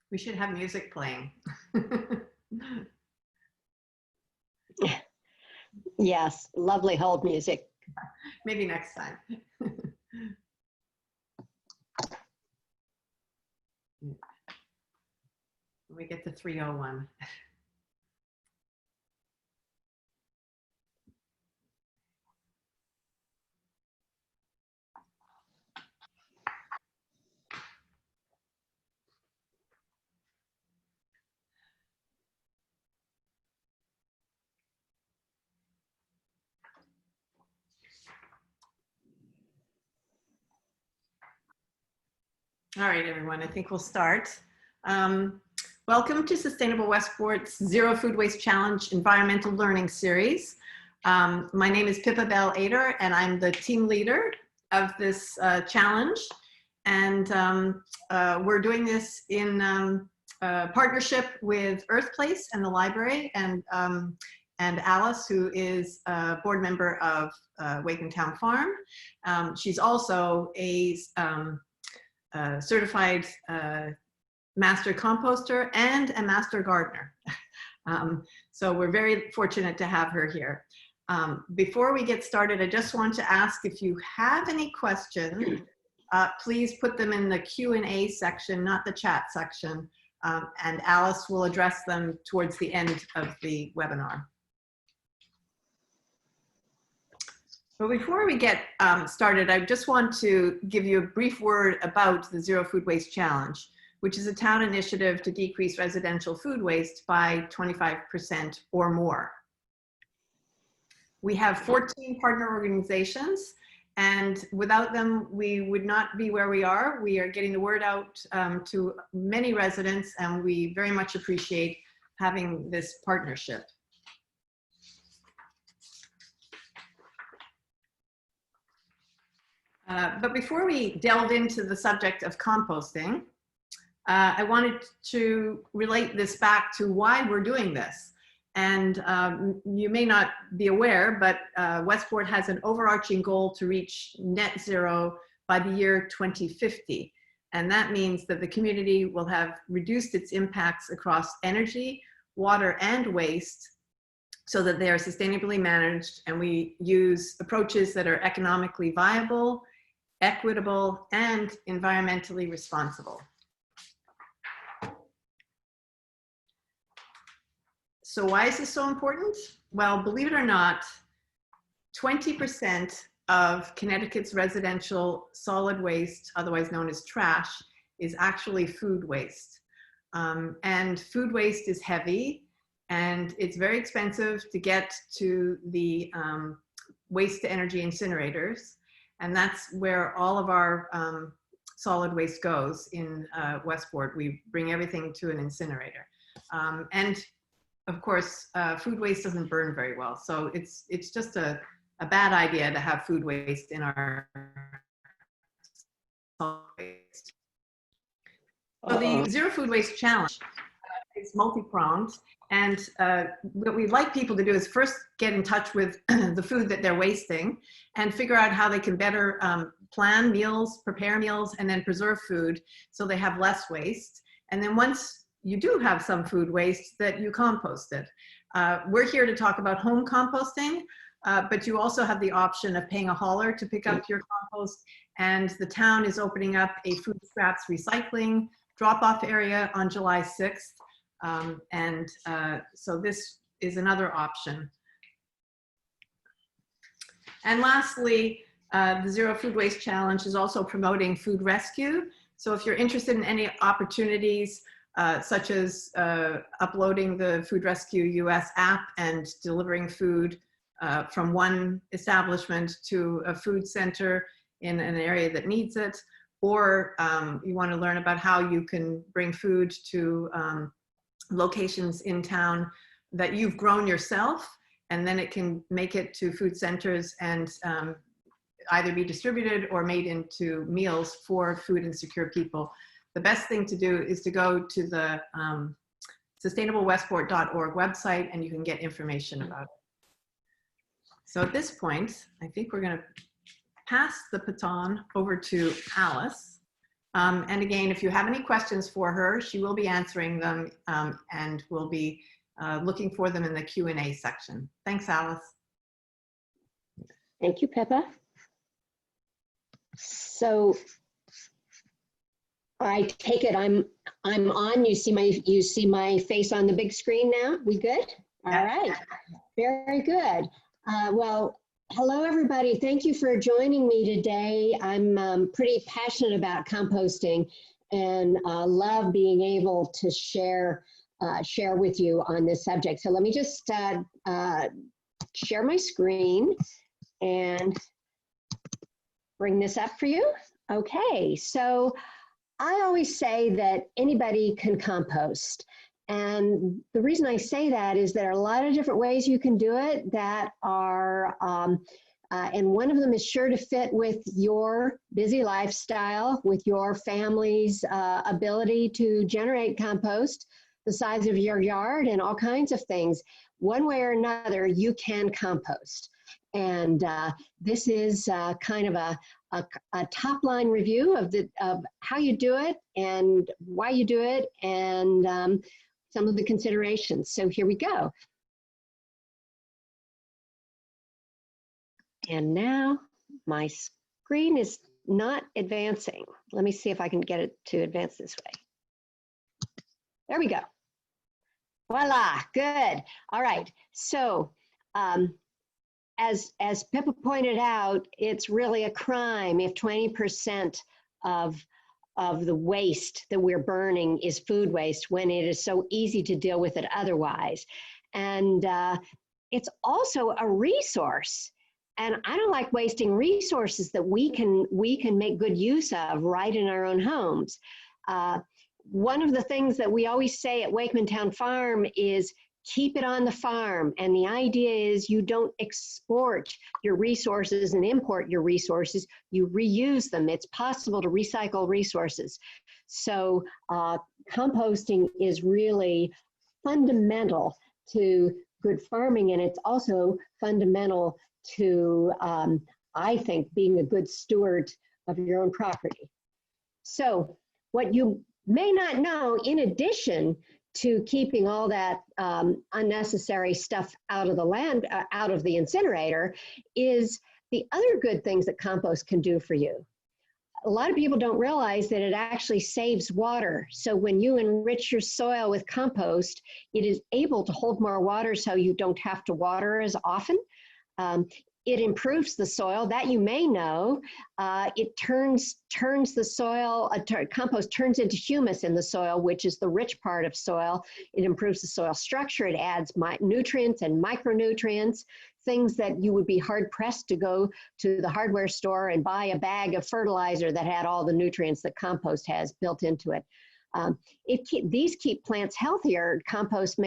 We should have music playing. Yes, lovely hold music. Maybe next time. We get to 301. All right, everyone, I think we'll start. Welcome to Sustainable Westport's Zero Food Waste Challenge Environmental Learning Series. My name is Pippa Bell-Ader, and I'm the team leader of this challenge. And we're doing this in partnership with Earthplace and the library, and Alice, who is a board member of Waken Town Farm. She's also a certified master composter and a master gardener. So we're very fortunate to have her here. Before we get started, I just want to ask if you have any questions, please put them in the Q&A section, not the chat section, and Alice will address them towards the end of the webinar. But before we get started, I just want to give you a brief word about the Zero Food Waste Challenge, which is a town initiative to decrease residential food waste by 25% or more. We have 14 partner organizations, and without them, we would not be where we are. We are getting the word out to many residents, and we very much appreciate having this partnership. But before we delve into the subject of composting, I wanted to relate this back to why we're doing this. And you may not be aware, but Westport has an overarching goal to reach net zero by the year 2050. And that means that the community will have reduced its impacts across energy, water, and waste so that they are sustainably managed, and we use approaches that are economically viable, equitable, and environmentally responsible. So why is this so important? Well, believe it or not, 20% of Connecticut's residential solid waste, otherwise known as trash, is actually food waste. And food waste is heavy, and it's very expensive to get to the waste to energy incinerators. And that's where all of our solid waste goes in Westport. We bring everything to an incinerator. And of course, food waste doesn't burn very well. So it's just a bad idea to have food waste in our solid waste. So the Zero Food Waste Challenge is multi-pronged. And what we'd like people to do is first get in touch with the food that they're wasting and figure out how they can better plan meals, prepare meals, and then preserve food so they have less waste. And then once you do have some food waste, that you compost it. We're here to talk about home composting, but you also have the option of paying a hauler to pick up your compost. And the town is opening up a food scraps recycling drop-off area on July 6th. So this is another option. And lastly, the Zero Food Waste Challenge is also promoting food rescue. So if you're interested in any opportunities, such as uploading the Food Rescue US app and delivering food from one establishment to a food center in an area that needs it, or you want to learn about how you can bring food to locations in town that you've grown yourself, and then it can make it to food centers and either be distributed or made into meals for food insecure people. The best thing to do is to go to the sustainablewestport.org website, and you can get information about it. So at this point, I think we're going to pass the baton over to Alice, And again, if you have any questions for her, she will be answering them and we'll be looking for them in the Q&A section. Thanks, Alice. Thank you, Pippa. So I take it I'm on. You see my face on the big screen now. We good? All right. Very good. Well, hello everybody. Thank you for joining me today. I'm pretty passionate about composting and love being able to share with you on this subject. So let me just share my screen and bring this up for you. Okay, so I always say that anybody can compost. And the reason I say that is there are a lot of different ways you can do it that are, and one of them is sure to fit with your busy lifestyle, with your family's ability to generate compost, the size of your yard, and all kinds of things. One way or another, you can compost. And this is kind of a top line review of how you do it and why you do it and some of the considerations. So here we go. And now my screen is not advancing. Let me see if I can get it to advance this way. There we go. Voila, good. All right, so as Pippa pointed out, it's really a crime if 20% of the waste that we're burning is food waste when it is so easy to deal with it otherwise. And it's also a resource. And I don't like wasting resources that we can make good use of right in our own homes. One of the things that we always say at Wakeman Town Farm is keep it on the farm. And the idea is you don't export your resources and import your resources, you reuse them. It's possible to recycle resources. So composting is really fundamental to good farming, and it's also fundamental to, I think, being a good steward of your own property. So what you may not know, in addition to keeping all that unnecessary stuff out of the land, out of the incinerator, is the other good things that compost can do for you. A lot of people don't realize that it actually saves water. So when you enrich your soil with compost, it is able to hold more water so you don't have to water as often. It improves the soil, that you may know. It turns the soil, compost turns into humus in the soil, which is the rich part of soil. It improves the soil structure. It adds nutrients and micronutrients, things that you would be hard pressed to go to the hardware store and buy a bag of fertilizer that had all the nutrients that compost has built into it. These keep plants healthier. Compost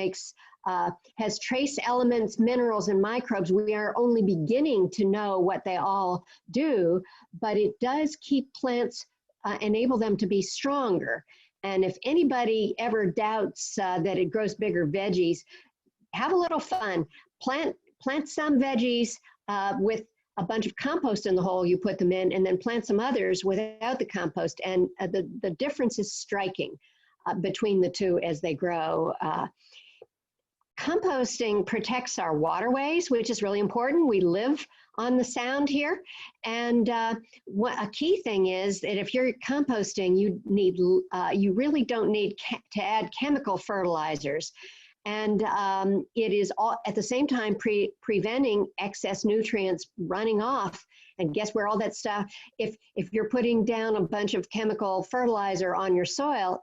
has trace elements, minerals, and microbes. We are only beginning to know what they all do, but it does keep plants, enable them to be stronger. And if anybody ever doubts that it grows bigger veggies, have a little fun. Plant some veggies with a bunch of compost in the hole you put them in, and then plant some others without the compost. And the difference is striking between the two as they grow. Composting protects our waterways, which is really important. We live on the Sound here. And a key thing is that if you're composting, you really don't need to add chemical fertilizers. And it is at the same time preventing excess nutrients running off. And guess where all that stuff, if you're putting down a bunch of chemical fertilizer on your soil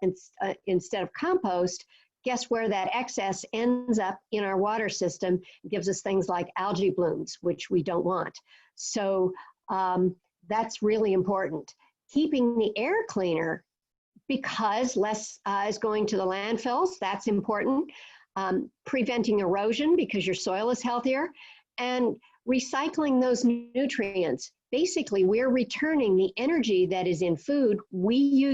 instead of compost, guess where that excess ends up in our water system? It gives us things like algae blooms, which we don't want. So that's really important. Keeping the air cleaner, because less is going to the landfills, that's important. Preventing erosion because your soil is healthier, and recycling those nutrients. Basically, we're returning the energy that is in food. We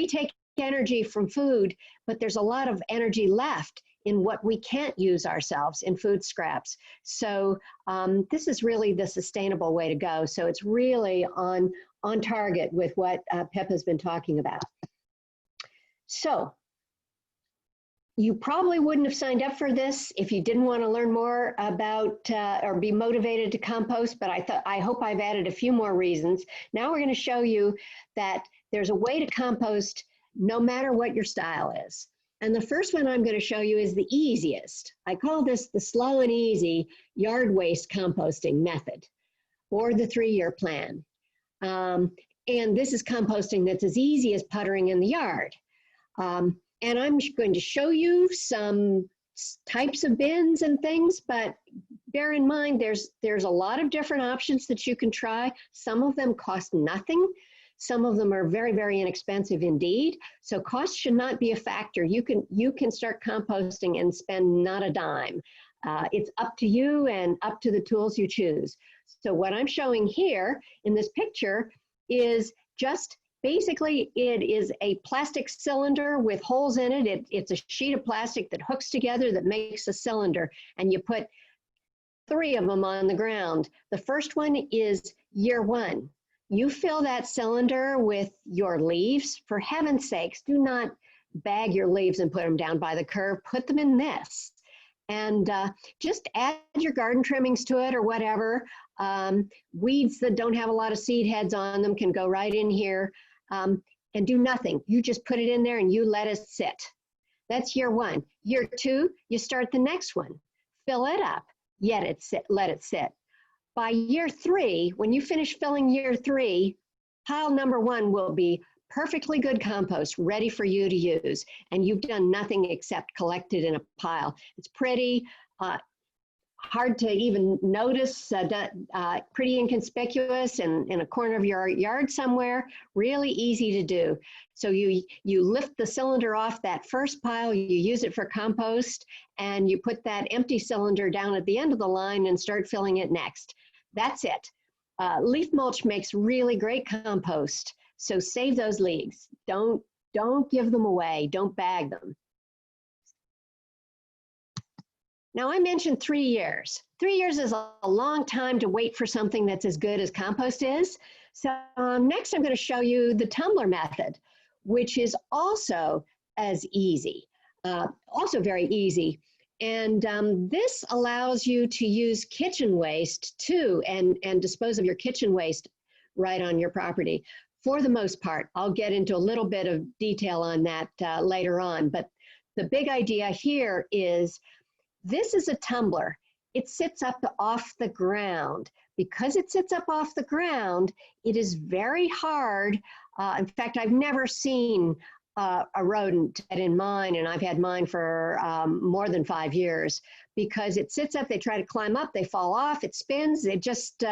take energy from food, but there's a lot of energy left in what we can't use ourselves in food scraps. So this is really the sustainable way to go. So it's really on on target with what Pip has been talking about. So you probably wouldn't have signed up for this if you didn't want to learn more about or be motivated to compost, but I hope I've added a few more reasons. Now we're going to show you that there's a way to compost no matter what your style is. And the first one I'm going to show you is the easiest. I call this the slow and easy yard waste composting method, or the 3-year plan. And this is composting that's as easy as puttering in the yard. And I'm going to show you some types of bins and things, but bear in mind there's a lot of different options that you can try. Some of them cost nothing. Some of them are very, very inexpensive indeed. So cost should not be a factor. You can start composting and spend not a dime. It's up to you and up to the tools you choose. So what I'm showing here in this picture is just basically, it is a plastic cylinder with holes in it. It's a sheet of plastic that hooks together that makes a cylinder, and you put 3 of them on the ground. The first one is year 1. You fill that cylinder with your leaves. For heaven's sakes, do not bag your leaves and put them down by the curb. Put them in this. And just add your garden trimmings to it or whatever. Weeds that don't have a lot of seed heads on them can go right in here. And do nothing. You just put it in there and you let it sit. That's year 1. Year 2, you start the next one. Fill it up, let it sit. By year 3, when you finish filling year 3, pile number 1 will be perfectly good compost ready for you to use. And you've done nothing except collect it in a pile. It's pretty, hard to even notice, pretty inconspicuous and in a corner of your yard somewhere, really easy to do. So you lift the cylinder off that first pile, you use it for compost, and you put that empty cylinder down at the end of the line and start filling it next. That's it. Leaf mulch makes really great compost, so save those leaves. Don't give them away, don't bag them. Now I mentioned 3 years. 3 years is a long time to wait for something that's as good as compost is. So next I'm going to show you the tumbler method, which is also as easy, also very easy. And this allows you to use kitchen waste too and dispose of your kitchen waste right on your property. For the most part, I'll get into a little bit of detail on that later on, but the big idea here is this is a tumbler. It sits up off the ground. Because it sits up off the ground, it is very hard. In fact, I've never seen a rodent get in mine, and I've had mine for more than 5 years. Because it sits up, they try to climb up, they fall off, it spins, it just,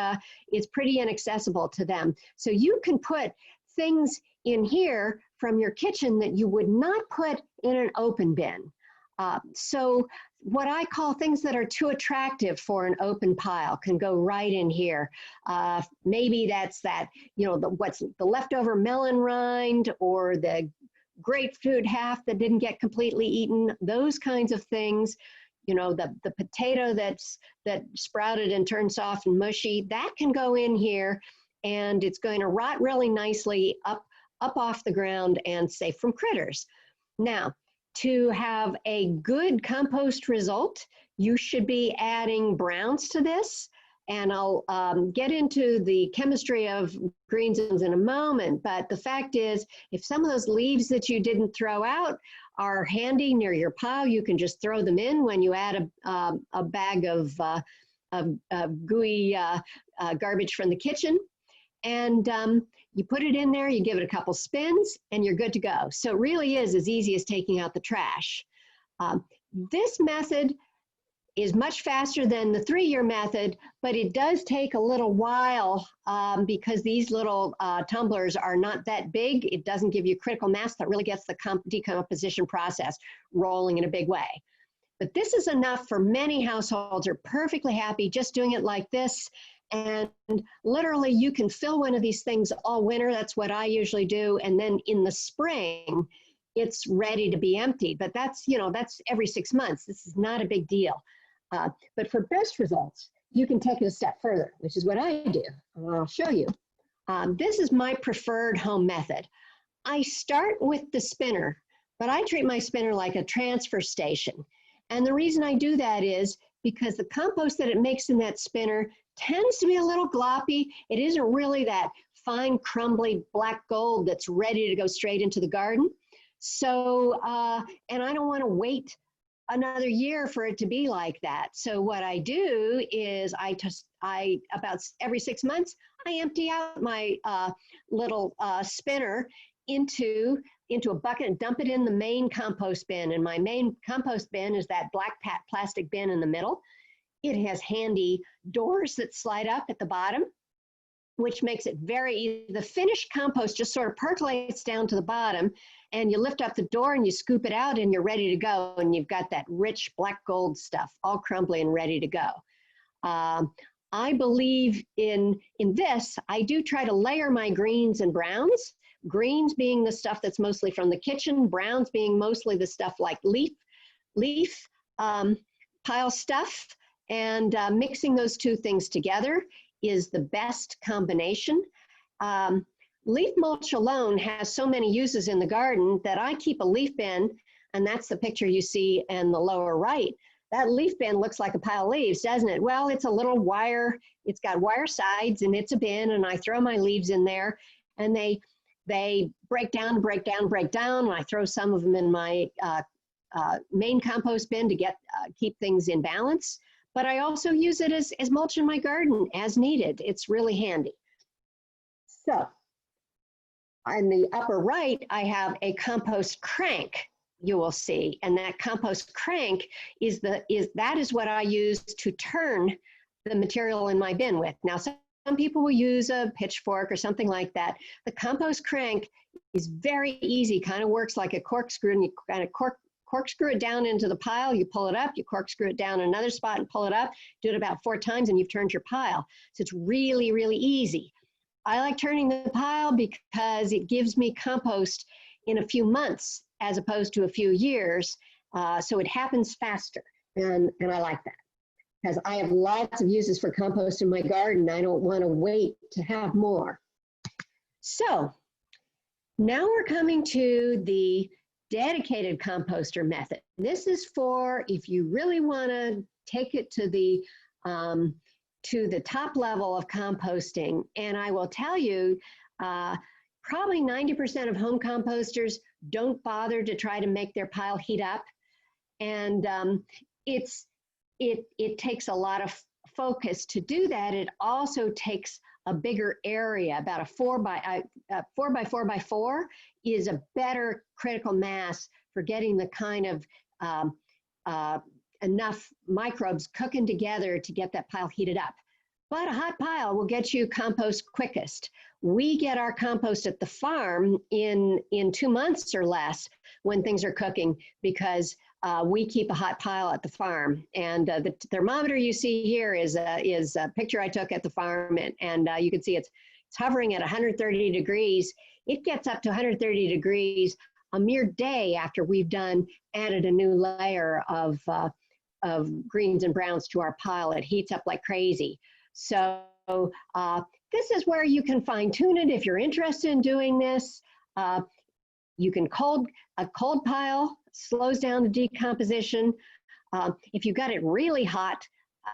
it's pretty inaccessible to them. So you can put things in here from your kitchen that you would not put in an open bin. So what I call things that are too attractive for an open pile can go right in here. Maybe that's that, you know, what's the leftover melon rind or the grapefruit half that didn't get completely eaten, those kinds of things. You know, the potato that sprouted and turned soft and mushy, that can go in here and it's going to rot really nicely up off the ground and safe from critters. Now, to have a good compost result, you should be adding browns to this. And I'll get into the chemistry of greens in a moment. But the fact is, if some of those leaves that you didn't throw out are handy near your pile, you can just throw them in when you add a bag of gooey garbage from the kitchen. And you put it in there, you give it a couple spins, and you're good to go. So it really is as easy as taking out the trash. This method is much faster than the 3-year method, but it does take a little while because these little tumblers are not that big. It doesn't give you critical mass that really gets the decomposition process rolling in a big way. But this is enough for many households are perfectly happy just doing it like this. And literally you can fill one of these things all winter. That's what I usually do. And then in the spring, it's ready to be emptied. But that's, you know, that's every 6 months. This is not a big deal. But for best results, you can take it a step further, which is what I do. I'll show you. This is my preferred home method. I start with the spinner, but I treat my spinner like a transfer station. And the reason I do that is because the compost that it makes in that spinner tends to be a little gloppy. It isn't really that fine, crumbly black gold that's ready to go straight into the garden. So, and I don't want to wait another year for it to be like that. So what I do is about every 6 months, I empty out my little spinner into a bucket and dump it in the main compost bin. And my main compost bin is that black plastic bin in the middle. It has handy doors that slide up at the bottom, which makes it very easy. The finished compost just sort of percolates down to the bottom, and you lift up the door and you scoop it out and you're ready to go. And you've got that rich black gold stuff all crumbly and ready to go. I believe in this. I do try to layer my greens and browns. Greens being the stuff that's mostly from the kitchen, browns being mostly the stuff like leaf pile stuff, and mixing those two things together is the best combination. Leaf mulch alone has so many uses in the garden that I keep a leaf bin, and that's the picture you see in the lower right. That leaf bin looks like a pile of leaves, doesn't it? Well, it's a little wire, it's got wire sides, and it's a bin, and I throw my leaves in there, and they break down, and I throw some of them in my main compost bin to keep things in balance. But I also use it as mulch in my garden as needed. It's really handy. So, on the upper right, I have a compost crank, you will see. And that compost crank is what I use to turn the material in my bin with. Now, some people will use a pitchfork or something like that. The compost crank is very easy, kind of works like a corkscrew, and you kind of corkscrew it down into the pile, you pull it up, you corkscrew it down another spot and pull it up, do it about 4 times and you've turned your pile. So it's really, really easy. I like turning the pile because it gives me compost in a few months as opposed to a few years. So it happens faster, and I like that because I have lots of uses for compost in my garden. I don't want to wait to have more. So now we're coming to the dedicated composter method. This is for if you really want to take it to the top level of composting. And I will tell you, probably 90% of home composters don't bother to try to make their pile heat up. And it takes a lot of focus to do that. It also takes a bigger area. About a 4 by 4 by 4 is a better critical mass for getting the kind of enough microbes cooking together to get that pile heated up. But a hot pile will get you compost quickest. We get our compost at the farm in 2 months or less when things are cooking, because we keep a hot pile at the farm. And the thermometer you see here is a picture I took at the farm, and you can see it's hovering at 130 degrees. It gets up to 130 degrees a mere day after we've added a new layer of greens and browns to our pile. It heats up like crazy. So this is where you can fine tune it if you're interested in doing this. You can a cold pile slows down the decomposition. If you got it really hot,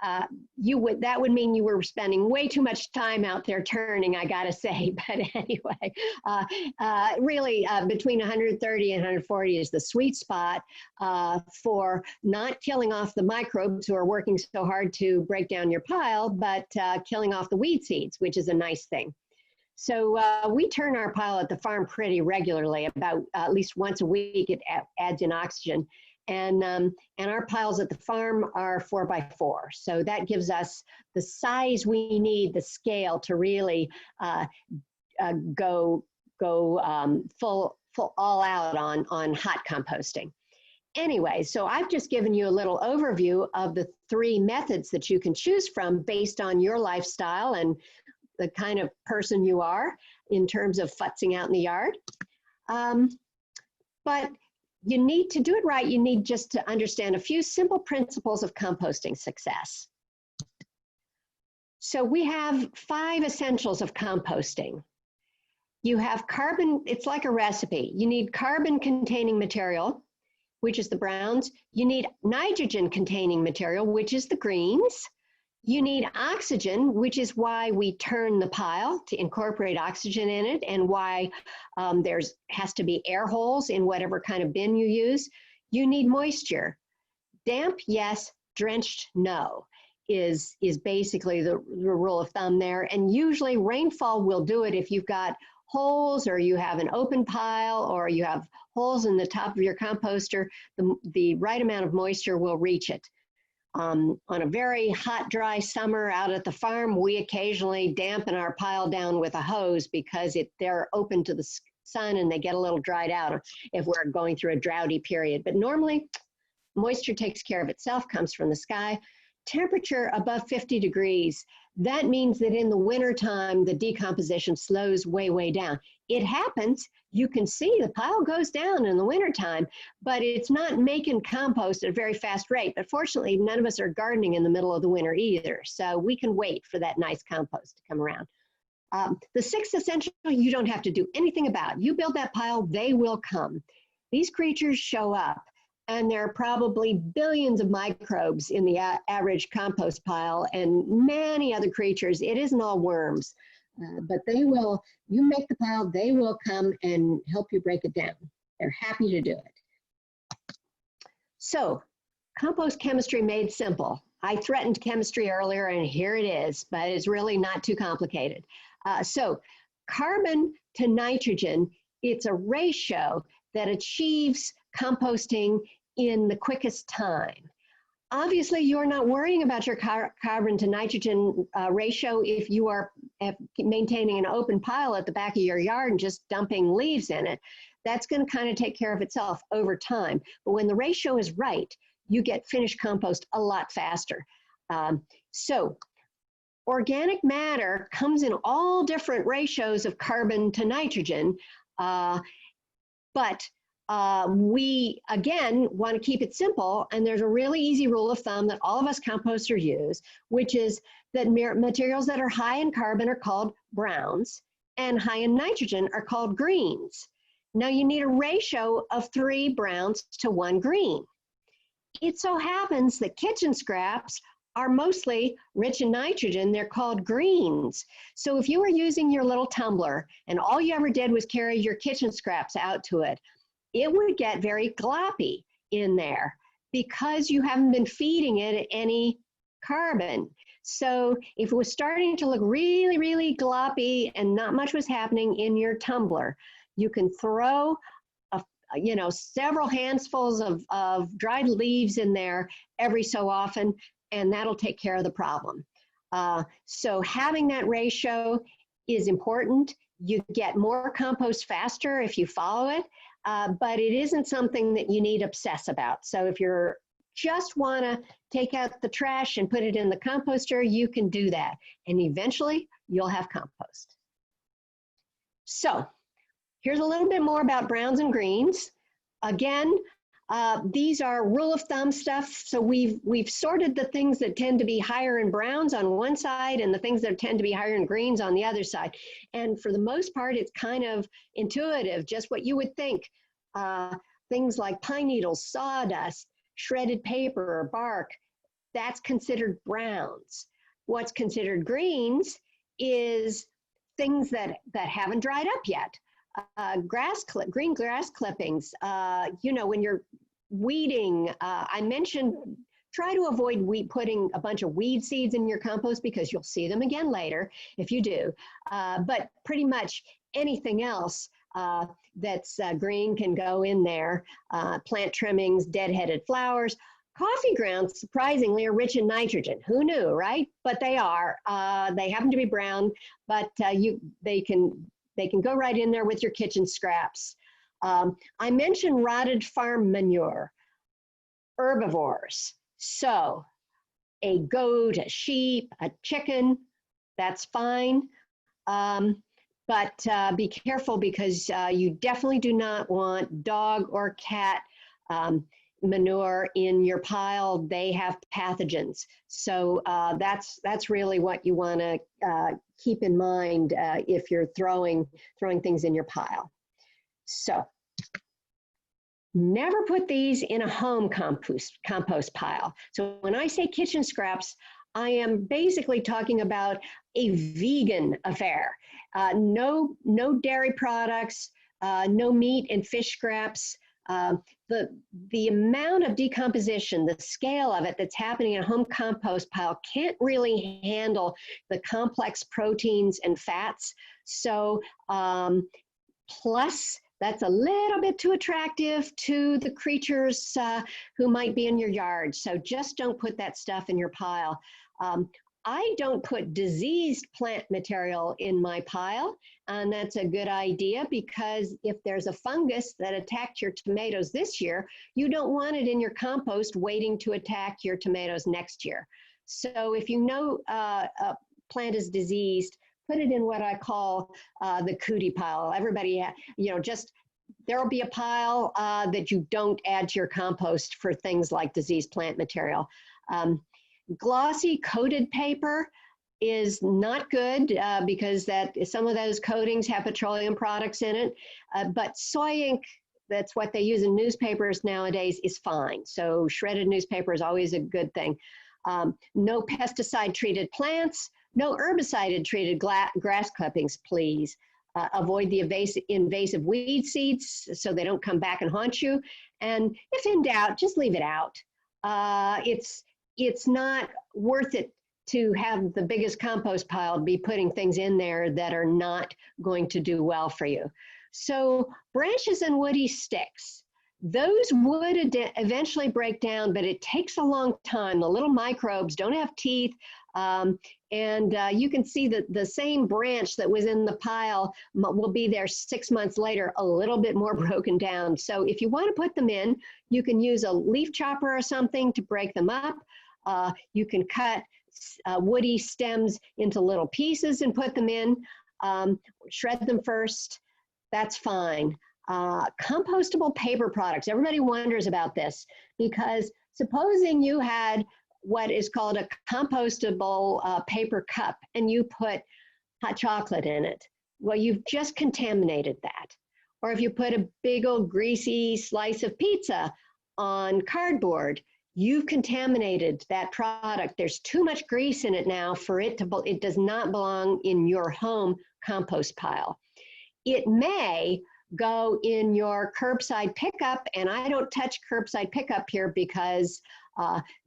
that would mean you were spending way too much time out there turning, I gotta say. But anyway, really between 130 and 140 is the sweet spot for not killing off the microbes who are working so hard to break down your pile, but killing off the weed seeds, which is a nice thing. So we turn our pile at the farm pretty regularly, about at least once a week. It adds in oxygen. And our piles at the farm are 4 by 4. So that gives us the size we need, the scale to really go full all out on hot composting. Anyway, so I've just given you a little overview of the 3 methods that you can choose from based on your lifestyle and the kind of person you are in terms of futzing out in the yard. But you need to do it right. You need just to understand a few simple principles of composting success. So we have 5 essentials of composting. You have carbon, it's like a recipe. You need carbon-containing material, which is the browns. You need nitrogen-containing material, which is the greens. You need oxygen, which is why we turn the pile to incorporate oxygen in it, and why has to be air holes in whatever kind of bin you use. You need moisture. Damp, yes. Drenched, no, is basically the rule of thumb there. And usually rainfall will do it if you've got holes, or you have an open pile, or you have holes in the top of your composter. The right amount of moisture will reach it. On a very hot, dry summer out at the farm, we occasionally dampen our pile down with a hose because they're open to the sun and they get a little dried out if we're going through a droughty period. But normally, moisture takes care of itself, comes from the sky. Temperature above 50 degrees, that means that in the wintertime, the decomposition slows way, way down. It happens, you can see the pile goes down in the wintertime, but it's not making compost at a very fast rate. But fortunately, none of us are gardening in the middle of the winter either, so we can wait for that nice compost to come around. The 6th essential, you don't have to do anything about. You build that pile, they will come. These creatures show up. And there are probably billions of microbes in the average compost pile and many other creatures. It isn't all worms, but they will, you make the pile, they will come and help you break it down. They're happy to do it. So, compost chemistry made simple. I threatened chemistry earlier and here it is, but it's really not too complicated. So, carbon to nitrogen, it's a ratio that achieves composting in the quickest time. Obviously, you're not worrying about your carbon to nitrogen ratio if you are maintaining an open pile at the back of your yard and just dumping leaves in it. That's going to kind of take care of itself over time. But when the ratio is right, you get finished compost a lot faster. So organic matter comes in all different ratios of carbon to nitrogen, but we, again, want to keep it simple, and there's a really easy rule of thumb that all of us composters use, which is that materials that are high in carbon are called browns, and high in nitrogen are called greens. Now you need a ratio of 3 browns to 1 green. It so happens that kitchen scraps are mostly rich in nitrogen. They're called greens. So if you were using your little tumbler and all you ever did was carry your kitchen scraps out to it, it would get very gloppy in there because you haven't been feeding it any carbon. So if it was starting to look really, really gloppy and not much was happening in your tumbler, you can throw several handfuls of dried leaves in there every so often, and that'll take care of the problem. So having that ratio is important. You get more compost faster if you follow it. But it isn't something that you need to obsess about. So if you just want to take out the trash and put it in the composter, you can do that. And eventually, you'll have compost. So here's a little bit more about browns and greens. Again, these are rule of thumb stuff. So we've sorted the things that tend to be higher in browns on one side and the things that tend to be higher in greens on the other side. And for the most part, it's kind of intuitive, just what you would think. Things like pine needles, sawdust, shredded paper, bark, that's considered browns. What's considered greens is things that haven't dried up yet. Green grass clippings, when you're weeding, I mentioned try to avoid putting a bunch of weed seeds in your compost because you'll see them again later if you do. But pretty much anything else that's green can go in there. Plant trimmings, dead-headed flowers. Coffee grounds, surprisingly, are rich in nitrogen. Who knew, right? But they are. They happen to be brown, but they can go right in there with your kitchen scraps. I mentioned rotted farm manure, herbivores. So a goat, a sheep, a chicken, that's fine. But be careful because you definitely do not want dog or cat manure in your pile, they have pathogens. So that's really what you want to keep in mind if you're throwing things in your pile. So never put these in a home compost pile. So when I say kitchen scraps, I am basically talking about a vegan affair. No dairy products, no meat and fish scraps. The amount of decomposition, the scale of it that's happening in a home compost pile can't really handle the complex proteins and fats. So plus, that's a little bit too attractive to the creatures who might be in your yard. So just don't put that stuff in your pile. I don't put diseased plant material in my pile, and that's a good idea because if there's a fungus that attacked your tomatoes this year, you don't want it in your compost waiting to attack your tomatoes next year. So if you know a plant is diseased, put it in what I call the cootie pile. Everybody, just there'll be a pile that you don't add to your compost for things like diseased plant material. Glossy coated paper is not good because some of those coatings have petroleum products in it, but soy ink, that's what they use in newspapers nowadays, is fine. So shredded newspaper is always a good thing. No pesticide treated plants, no herbicide treated grass clippings, please. Avoid the invasive weed seeds so they don't come back and haunt you. And if in doubt, just leave it out. It's not worth it to have the biggest compost pile be putting things in there that are not going to do well for you. So branches and woody sticks, those would eventually break down, but it takes a long time. The little microbes don't have teeth, and you can see that the same branch that was in the pile will be there 6 months later, a little bit more broken down. So if you want to put them in, you can use a leaf chopper or something to break them up. You can cut woody stems into little pieces and put them in, shred them first, that's fine. Compostable paper products, everybody wonders about this because supposing you had what is called a compostable paper cup and you put hot chocolate in it, well, you've just contaminated that. Or if you put a big old greasy slice of pizza on cardboard, you've contaminated that product. There's too much grease in it now for it does not belong in your home compost pile. It may go in your curbside pickup, and I don't touch curbside pickup here because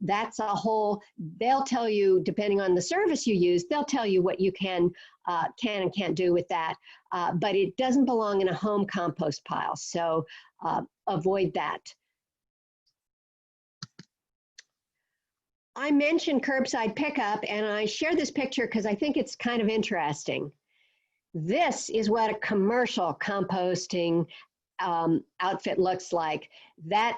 that's a whole, they'll tell you, depending on the service you use, they'll tell you what you can and can't do with that, but it doesn't belong in a home compost pile, so avoid that. I mentioned curbside pickup, and I share this picture because I think it's kind of interesting. This is what a commercial composting outfit looks like. That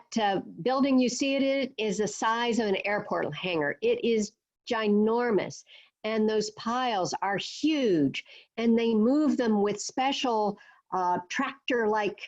building you see it in is the size of an airport hangar. It is ginormous, and those piles are huge, and they move them with special tractor-like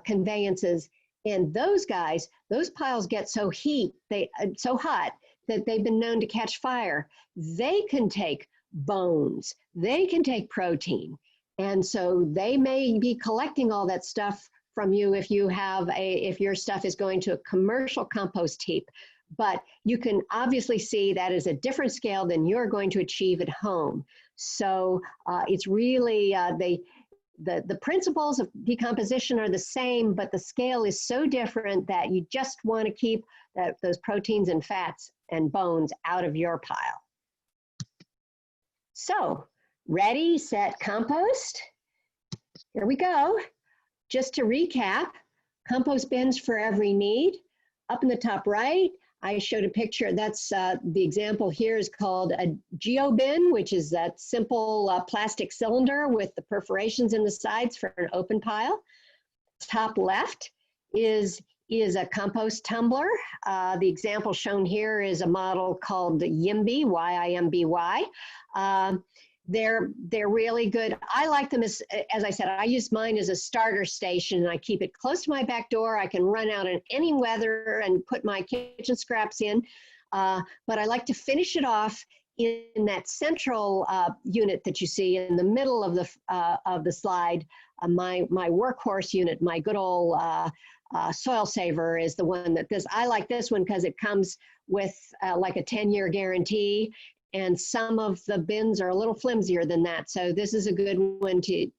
conveyances. And those guys, those piles get so hot that they've been known to catch fire. They can take bones, they can take protein. And so they may be collecting all that stuff from you if your stuff is going to a commercial compost heap. But you can obviously see that is a different scale than you're going to achieve at home. So it's really, the principles of decomposition are the same, but the scale is so different that you just want to keep those proteins and fats and bones out of your pile. So, ready, set, compost. Here we go. Just to recap, compost bins for every need. Up in the top right, I showed a picture. That's the example here is called a geo bin, which is that simple plastic cylinder with the perforations in the sides for an open pile. Top left is a compost tumbler. The example shown here is a model called YIMBY, Y-I-M-B-Y. they're really good. I like them as I said, I use mine as a starter station, and I keep it close to my back door. I can run out in any weather and put my kitchen scraps in, but I like to finish it off in that central unit that you see in the middle of the slide. My workhorse unit, my good old soil saver, is the one that I like this one because it comes with like a 10-year guarantee. And some of the bins are a little flimsier than that, so this is a good one to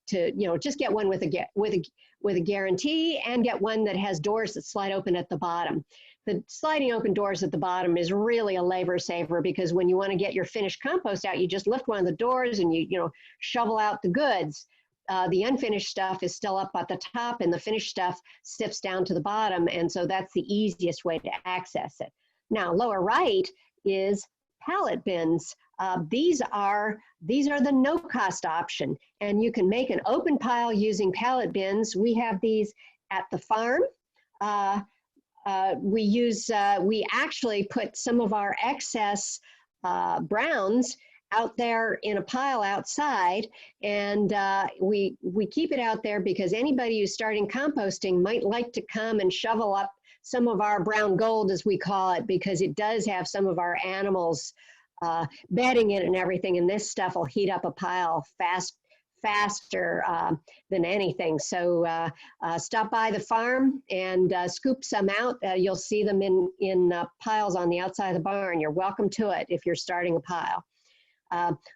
just get one with a guarantee, and get one that has doors that slide open at the bottom. The sliding open doors at the bottom is really a labor saver, because when you want to get your finished compost out, you just lift one of the doors and you shovel out the goods. The unfinished stuff is still up at the top, and the finished stuff sifts down to the bottom, and so that's the easiest way to access it. Now, lower right is pallet bins. These are the no-cost option, and you can make an open pile using pallet bins. We have these at the farm. We actually put some of our excess browns out there in a pile outside, and we keep it out there because anybody who's starting composting might like to come and shovel up some of our brown gold, as we call it, because it does have some of our animals bedding in it and everything, and this stuff will heat up a pile faster than anything. So stop by the farm and scoop some out. You'll see them in piles on the outside of the barn. You're welcome to it if you're starting a pile.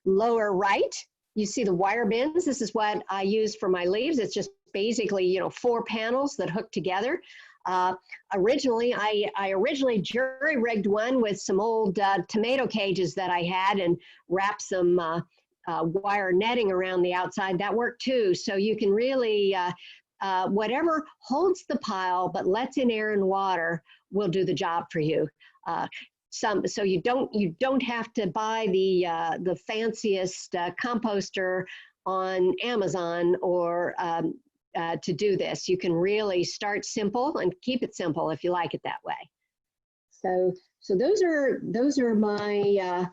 Lower right, you see the wire bins. This is what I use for my leaves. It's just basically 4 panels that hook together. Originally, I originally jury-rigged one with some old tomato cages that I had, and wrapped some wire netting around the outside. That worked too. So you can really, whatever holds the pile but lets in air and water will do the job for you. So you don't have to buy the fanciest composter on Amazon or to do this. You can really start simple and keep it simple if you like it that way. So those are my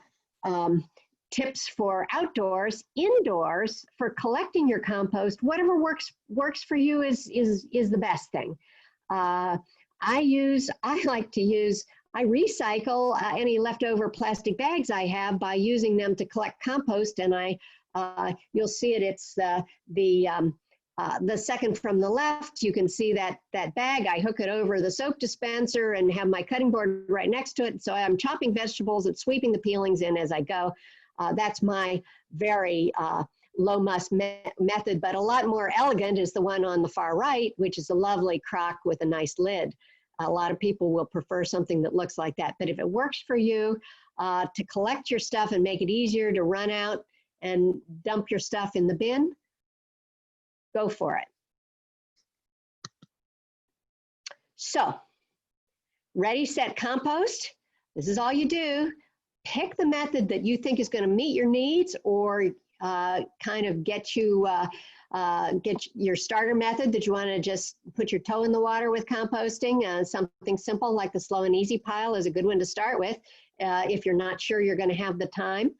tips for outdoors. Indoors, for collecting your compost, whatever works for you is the best thing. I recycle any leftover plastic bags I have by using them to collect compost, and you'll see it. It's the second from the left. You can see that bag. I hook it over the soap dispenser and have my cutting board right next to it. So I'm chopping vegetables and sweeping the peelings in as I go. That's my very low muss method, but a lot more elegant is the one on the far right, which is a lovely crock with a nice lid. A lot of people will prefer something that looks like that. But if it works for you to collect your stuff and make it easier to run out and dump your stuff in the bin, go for it. So, ready, set, compost. This is all you do. Pick the method that you think is going to meet your needs, or kind of get your starter method that you want to just put your toe in the water with composting. Something simple like the slow and easy pile is a good one to start with if you're not sure you're going to have the time.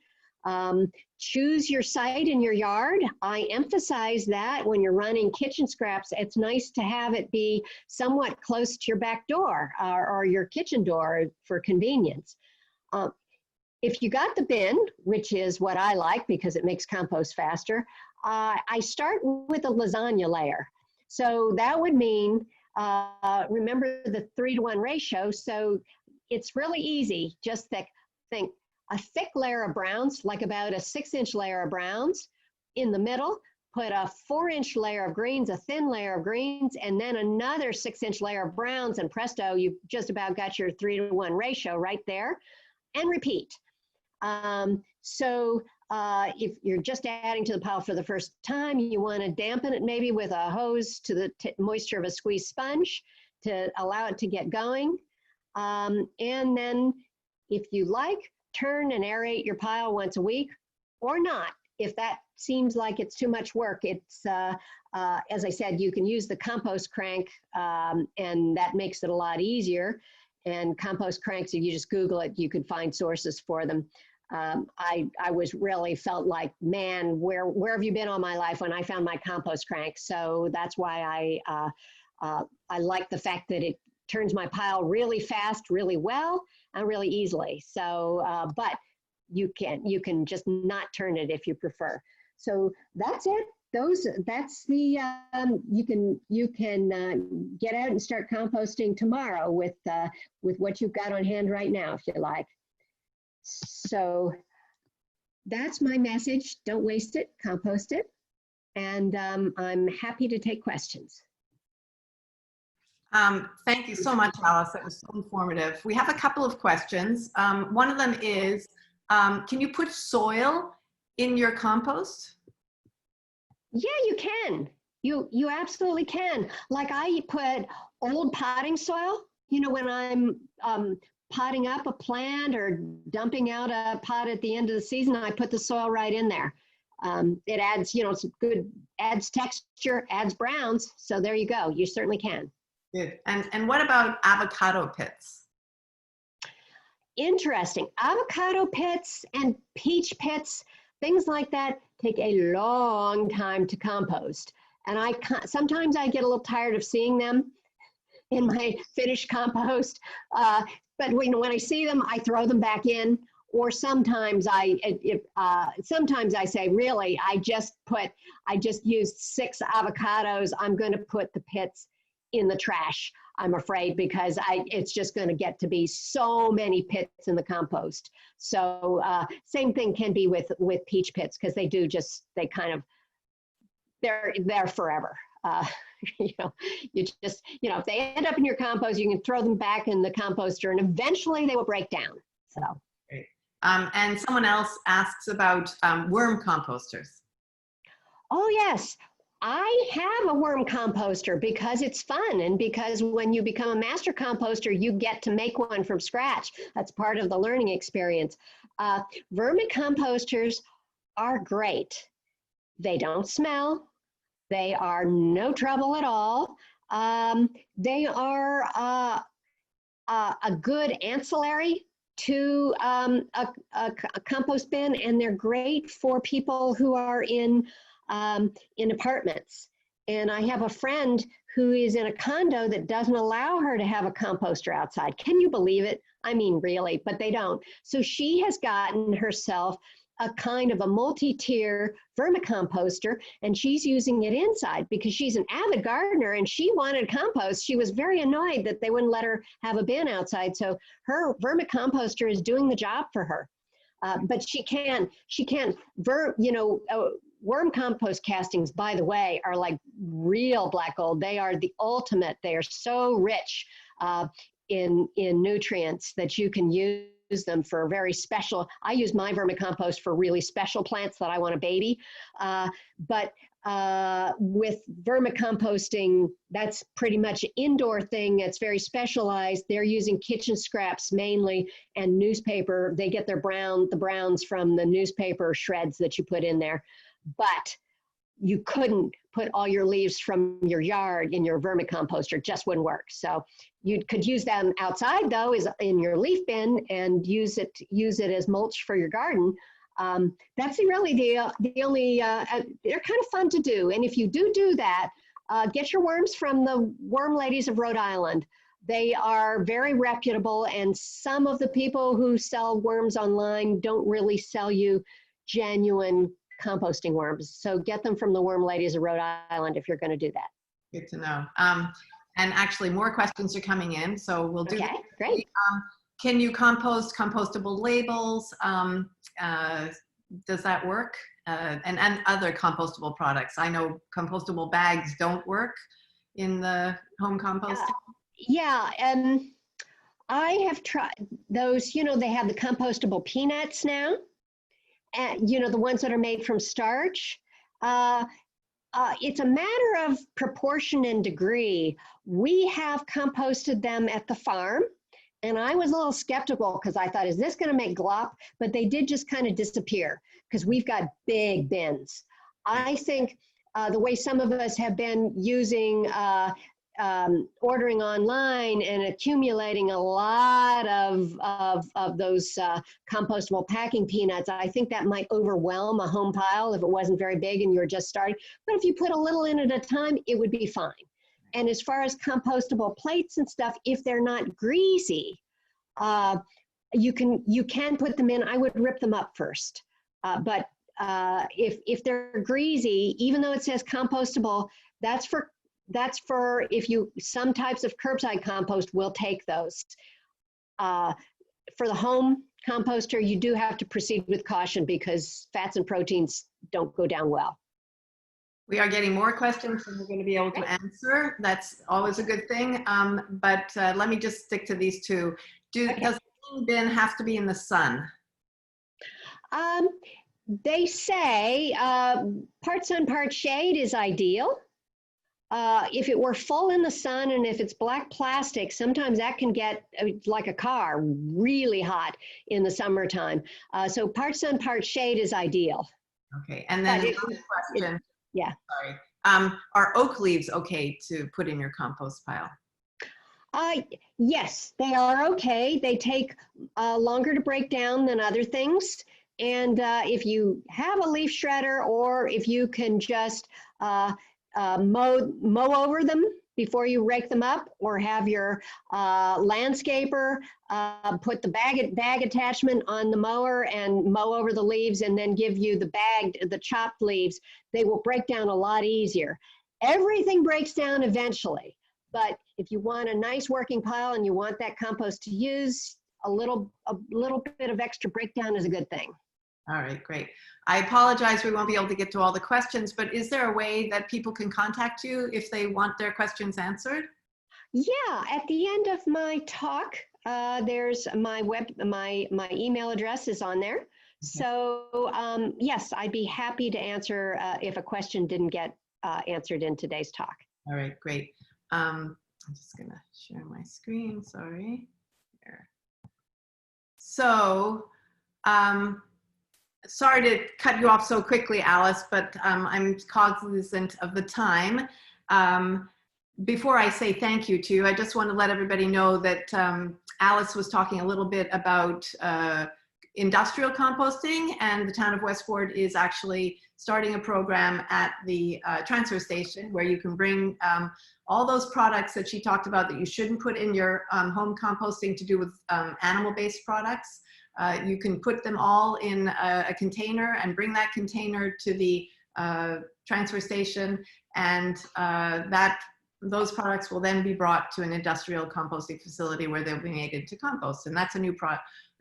Choose your site in your yard. I emphasize that when you're running kitchen scraps, it's nice to have it be somewhat close to your back door or your kitchen door for convenience. If you got the bin, which is what I like because it makes compost faster, I start with a lasagna layer. So that would mean, remember the 3-to-1 ratio, so it's really easy. Just think a thick layer of browns, like about a 6-inch layer of browns. In the middle, put a 4-inch layer of greens, a thin layer of greens, and then another 6-inch layer of browns, and presto, you've just about got your 3-to-1 ratio right there, and repeat. If you're just adding to the pile for the first time, you want to dampen it maybe with a hose to the moisture of a squeeze sponge to allow it to get going. And then if you like, turn and aerate your pile once a week, or not. If that seems like it's too much work, it's, as I said, you can use the compost crank, and that makes it a lot easier. And compost cranks, if you just Google it, you could find sources for them. I was really felt like, man, where have you been all my life when I found my compost crank? So that's why I like the fact that it turns my pile really fast, really well, and really easily. So, but you can just not turn it if you prefer. So that's it. That's the you can get out and start composting tomorrow with what you've got on hand right now, if you like. So that's my message. Don't waste it, compost it. And I'm happy to take questions. Thank you so much, Alice. That was so informative. We have a couple of questions. One of them is, can you put soil in your compost? Yeah, you can. You absolutely can. Like I put old potting soil, when I'm potting up a plant or dumping out a pot at the end of the season, I put the soil right in there. It adds, it's good, adds texture, adds browns. So there you go. You certainly can. Good. And what about avocado pits? Interesting. Avocado pits and peach pits, things like that take a long time to compost. And sometimes I get a little tired of seeing them in my finished compost. But when I see them, I throw them back in. Or sometimes sometimes I say, really, I just used 6 avocados. I'm going to put the pits in the trash, I'm afraid, because it's just going to get to be so many pits in the compost. So same thing can be with peach pits, because they're forever. If they end up in your compost, you can throw them back in the composter and eventually they will break down. So. Great. And someone else asks about worm composters. Oh yes, I have a worm composter because it's fun, and because when you become a master composter, you get to make one from scratch. That's part of the learning experience. Vermicomposters are great. They don't smell. They are no trouble at all. They are a good ancillary to a compost bin, and they're great for people who are in apartments. And I have a friend who is in a condo that doesn't allow her to have a composter outside. Can you believe it? I mean, really, but they don't. So she has gotten herself a kind of a multi-tier vermicomposter, and she's using it inside because she's an avid gardener and she wanted compost. She was very annoyed that they wouldn't let her have a bin outside. So her vermicomposter is doing the job for her. But she can worm compost castings, by the way, are like real black gold. They are the ultimate. They are so rich in nutrients that you can use them for very special. I use my vermicompost for really special plants that I want to baby. But with vermicomposting, that's pretty much an indoor thing. It's very specialized. They're using kitchen scraps mainly and newspaper. They get the browns from the newspaper shreds that you put in there. But you couldn't put all your leaves from your yard in your vermicomposter, just wouldn't work. So you could use them outside though, is in your leaf bin, and use it as mulch for your garden. That's really the only, they're kind of fun to do. And if you do that, get your worms from the Worm Ladies of Rhode Island. They are very reputable, and some of the people who sell worms online don't really sell you genuine composting worms. So get them from the Worm Ladies of Rhode Island if you're going to do that. Good to know. And actually more questions are coming in, so we'll do that. Great. Can you compost compostable labels? Does that work? And other compostable products. I know compostable bags don't work in the home composting. Yeah, and I have tried those. They have the compostable peanuts now. And, the ones that are made from starch. It's a matter of proportion and degree. We have composted them at the farm, and I was a little skeptical because I thought, is this going to make glop? But they did just kind of disappear because we've got big bins. I think the way some of us have been using ordering online and accumulating a lot of those compostable packing peanuts, I think that might overwhelm a home pile if it wasn't very big and you're just starting. But if you put a little in at a time, it would be fine. And as far as compostable plates and stuff, if they're not greasy, you can put them in. I would rip them up first. But if they're greasy, even though it says compostable, that's for if some types of curbside compost will take those. For the home composter, you do have to proceed with caution because fats and proteins don't go down well. We are getting more questions than we're going to be able to answer. That's always a good thing. But let me just stick to these two. Does the bin have to be in the sun? They say part sun, part shade is ideal. If it were full in the sun and if it's black plastic, sometimes that can get, like a car, really hot in the summertime. So part sun, part shade is ideal. Okay, and then another question. Yeah. Sorry. Are oak leaves okay to put in your compost pile? Yes, they are okay. They take longer to break down than other things. And if you have a leaf shredder, or if you can just mow over them before you rake them up, or have your landscaper put the bag attachment on the mower and mow over the leaves and then give you the chopped leaves, they will break down a lot easier. Everything breaks down eventually, but if you want a nice working pile and you want that compost to use, a little bit of extra breakdown is a good thing. All right, great. I apologize, we won't be able to get to all the questions, but is there a way that people can contact you if they want their questions answered? Yeah, at the end of my talk, there's my email address is on there. Okay. So yes, I'd be happy to answer if a question didn't get answered in today's talk. All right, great. I'm just gonna share my screen, sorry. Here. So, sorry to cut you off so quickly, Alice, but I'm cognizant of the time. Before I say thank you to you, I just want to let everybody know that Alice was talking a little bit about industrial composting, and the town of Westport is actually starting a program at the transfer station where you can bring all those products that she talked about that you shouldn't put in your home composting to do with animal-based products. You can put them all in a container and bring that container to the transfer station, and those products will then be brought to an industrial composting facility where they'll be made into compost. And that's a new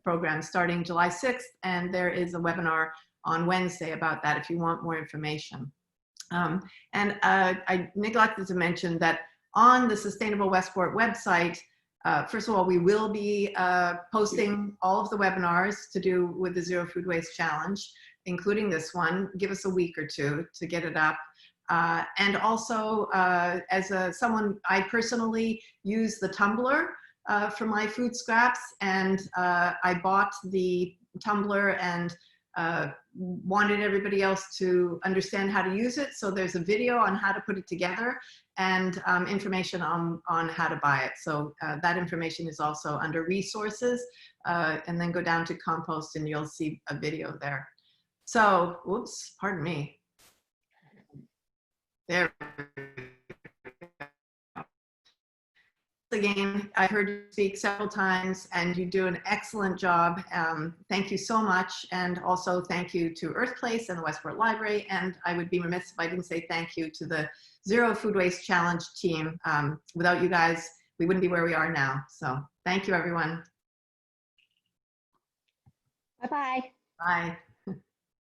program starting July 6th, and there is a webinar on Wednesday about that if you want more information. I neglected to mention that on the Sustainable Westport website, first of all, we will be posting all of the webinars to do with the Zero Food Waste Challenge, including this one. Give us a week or two to get it up. And also, as someone, I personally use the tumbler for my food scraps, and I bought the tumbler and wanted everybody else to understand how to use it. So there's a video on how to put it together and information on how to buy it. So that information is also under resources, and then go down to compost and you'll see a video there. So, whoops, pardon me. There. Again, I heard you speak several times and you do an excellent job. Thank you so much. And also thank you to Earthplace and the Westport Library. And I would be remiss if I didn't say thank you to the Zero Food Waste Challenge team. Without you guys, we wouldn't be where we are now. So thank you, everyone. Bye-bye. Bye.